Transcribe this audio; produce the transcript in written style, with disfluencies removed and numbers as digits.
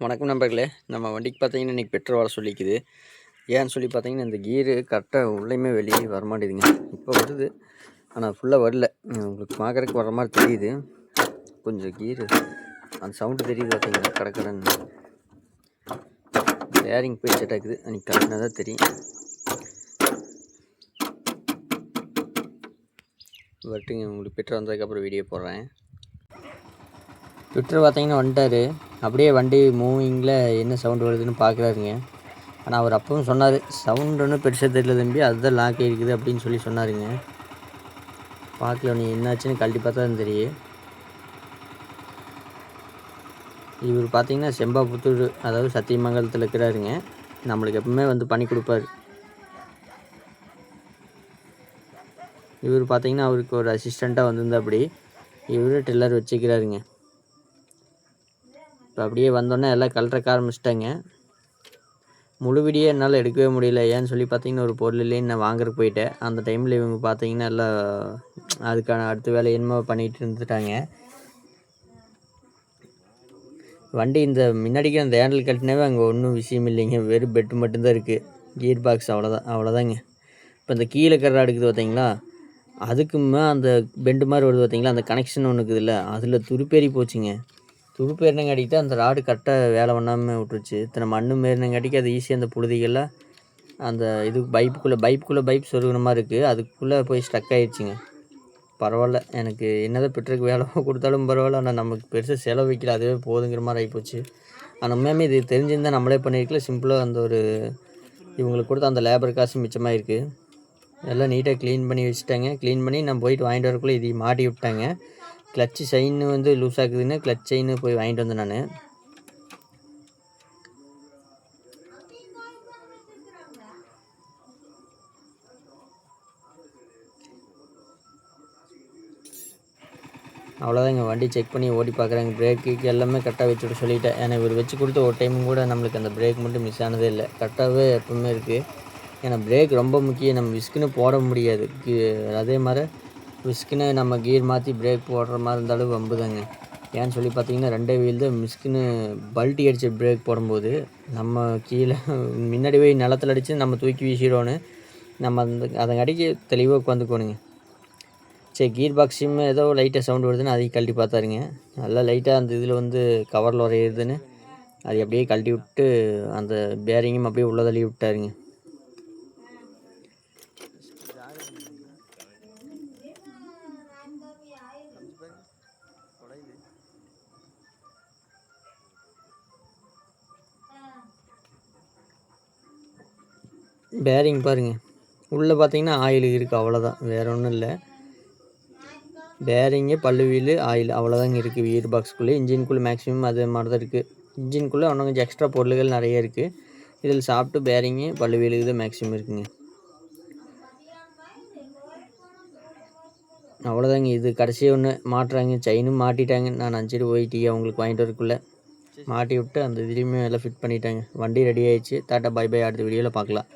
வணக்கம் நண்பர்களே. நம்ம வண்டிக்கு பார்த்தீங்கன்னா இன்றைக்கி பெட்ரோல் வர சொல்லிக்குது. ஏன்னு சொல்லி பார்த்தீங்கன்னா இந்த கீரு கரெக்டாக உள்ளேயுமே வெளியே வரமாட்டேதுங்க. இப்போ வருது, ஆனால் ஃபுல்லாக வரல. உங்களுக்கு பார்க்குறதுக்கு வர மாதிரி தெரியுது. கொஞ்சம் கீரு அந்த சவுண்டு தெரியுது பார்த்தீங்கன்னா கடக்கடன்னு. பேரிங் போய் செட் ஆகுது. அன்றைக்கி கலட்டினா தான் தெரியும். வரட்டுங்க, உங்களுக்கு பெட்ரோல் வந்ததுக்கப்புறம் வீடியோ போடுறேன். ட்விட்டர் பார்த்தீங்கன்னா வந்துட்டார். அப்படியே வண்டி மூவிங்கில் என்ன சவுண்டு வருதுன்னு பார்க்குறாருங்க. ஆனால் அவர் அப்பவும் சொன்னார், சவுண்டு ஒன்றும் பெருசாக தெரியல தம்பி, அதுதான் லாக் ஆகிருக்குது அப்படின்னு சொல்லி சொன்னாருங்க. பார்க்கல, நீ என்னாச்சுன்னு கழட்டி பார்த்தா தான் தெரியும். இவர் பார்த்தீங்கன்னா செம்பாபுத்தூர், அதாவது சத்தியமங்கலத்தில் இருக்கிறாருங்க. நம்மளுக்கு எப்பவுமே வந்து பண்ணி கொடுப்பாரு. இவர் பார்த்தீங்கன்னா அவருக்கு ஒரு அசிஸ்டண்ட்டாக வந்திருந்தா அப்படி இவரு டில்லர் வச்சுக்கிறாருங்க. இப்போ அப்படியே வந்தோடனே எல்லாம் கலட்டுறக்க ஆரம்பிச்சிட்டாங்க. முழு வீடியோ என்னால் எடுக்கவே முடியல. ஏன்னு சொல்லி பார்த்தீங்கன்னா ஒரு பொருள்லேயே நான் வாங்குறதுக்கு போயிட்டேன். அந்த டைமில் இவங்க பார்த்தீங்கன்னா எல்லாம் அதுக்கான அடுத்த வேலை என்னமோ பண்ணிகிட்டு இருந்துட்டாங்க. வண்டி இந்த முன்னாடிக்கு அந்த ஹேண்டில் கட்டினாவே அங்கே ஒன்றும் விஷயம் இல்லைங்க. வெறும் பெட்டு மட்டும்தான் இருக்குது. கியர் பாக்ஸ் அவ்வளோதாங்க. இப்போ இந்த கீழே கரை எடுக்குது பார்த்தீங்களா, அதுக்குமே அந்த பெண்டு மாதிரி வருது பார்த்தீங்களா, அந்த கனெக்ஷன் ஒன்று இருக்குதுல்ல, அதில் துருப்பேறி போச்சுங்க. துருப்பேறினங்காட்டிட்டு அந்த ராடு கரெக்டாக வேலை பண்ணாமல் விட்டுருச்சு. இத்தனை மண்ணு மேறினங்காட்டிக்கு அது ஈஸியாக அந்த புழுதிகளில் அந்த இது பைப் சொருகிற மாதிரி இருக்குது, அதுக்குள்ளே போய் ஸ்ட்ரக் ஆகிடுச்சிங்க. பரவாயில்ல, எனக்கு என்னதான் பெட்ரோலுக்கு வேலை கொடுத்தாலும் பரவாயில்ல, ஆனால் நமக்கு பெருசாக செலவு வைக்கல, அதுவே போதுங்கிற மாதிரி ஆகிப்போச்சு. ஆனால் உண்மையாமே இது தெரிஞ்சிருந்தால் நம்மளே பண்ணியிருக்கல. சிம்பிளாக அந்த ஒரு இவங்களுக்கு கொடுத்த அந்த லேபர் காசு மிச்சமாக இருக்குது. எல்லாம் நீட்டாக க்ளீன் பண்ணி வச்சுட்டாங்க. க்ளீன் பண்ணி நான் போயிட்டு வாங்கிட்டு வரக்குள்ளே இதை மாட்டி விட்டாங்க. கிளச்சு செயின் வந்து லூஸ் ஆகுதுன்னு கிளச் செயின் போய் வாங்கிட்டு வந்தேன் நான். அவ்வளோதாங்க, வண்டி செக் பண்ணி ஓடி பார்க்குறாங்க. பிரேக்கு எல்லாமே கரெக்டாக வச்சுட்டு சொல்லிட்டேன். ஏன்னா இவர் வச்சு கொடுத்த ஒரு டைமும் கூட நம்மளுக்கு அந்த பிரேக் மட்டும் மிஸ் ஆனதே இல்லை. கரெக்டாகவே எப்பவுமே இருக்குது. ஏன்னா பிரேக் ரொம்ப முக்கியம். நம்ம விஸ்குன்னு போட முடியாது. அதே மாதிரி விஸ்குன்னு நம்ம கீர் மாற்றி பிரேக் போடுற மாதிரி இருந்தாலும் வம்புதாங்க. ஏன்னு சொல்லி பார்த்தீங்கன்னா 2 வீல் தான் மிஸ்குன்னு பல்ட்டி அடித்து பிரேக் போடும்போது நம்ம கீழே முன்னாடி போய் நிலத்தில் அடித்து நம்ம தூக்கி வீசிடுவோன்னு நம்ம அதங்காட்டிக்கு தெளிவாக உட்காந்துக்கோணுங்க. சரி, கீர் பாக்ஸுமே ஏதோ லைட்டாக சவுண்டு வருதுன்னு அதையும் கழட்டி பார்த்தாருங்க. நல்லா லைட்டாக அந்த இதில் வந்து கவரில் உரையுதுன்னு அதை அப்படியே கழட்டி விட்டு அந்த பேரிங்கும் அப்படியே உள்ள தள்ளி விட்டாருங்க. பேரிங் பாருங்கள், உள்ளே பார்த்தீங்கன்னா ஆயில் இருக்குது, அவ்வளோதான், வேறு ஒன்றும் இல்லை. பேரிங்கு, பல்லு வீல், ஆயில் அவ்வளோதாங்க இருக்குது கீர் பாக்ஸுக்குள்ளே. இன்ஜின்குள்ளே மேக்ஸிமம் அது மாதிரி தான் இருக்குது. இன்ஜின்குள்ளே இன்னும் கொஞ்சம் எக்ஸ்ட்ரா பொருள்கள் நிறைய இருக்குது. இதில் சாப்பிட்டு பேரிங்கு, பல்லு வீலுக்கு தான் மேக்ஸிமம் இருக்குங்க. அவ்வளோதாங்க. இது கடைசியாக ஒன்று மாட்டுறாங்க. செயினும் மாட்டிட்டாங்க. நான் அஞ்சிட்டு போயிட்டு அவங்களுக்கு வாங்கிட்டு வரக்குள்ளே மாட்டி விட்டு அந்த இதுலேயுமே எல்லாம் ஃபிட் பண்ணிட்டாங்க. வண்டி ரெடி ஆகிடுச்சு. டாட்டா பை பை. அடுத்த வீடியோவில் பார்க்கலாம்.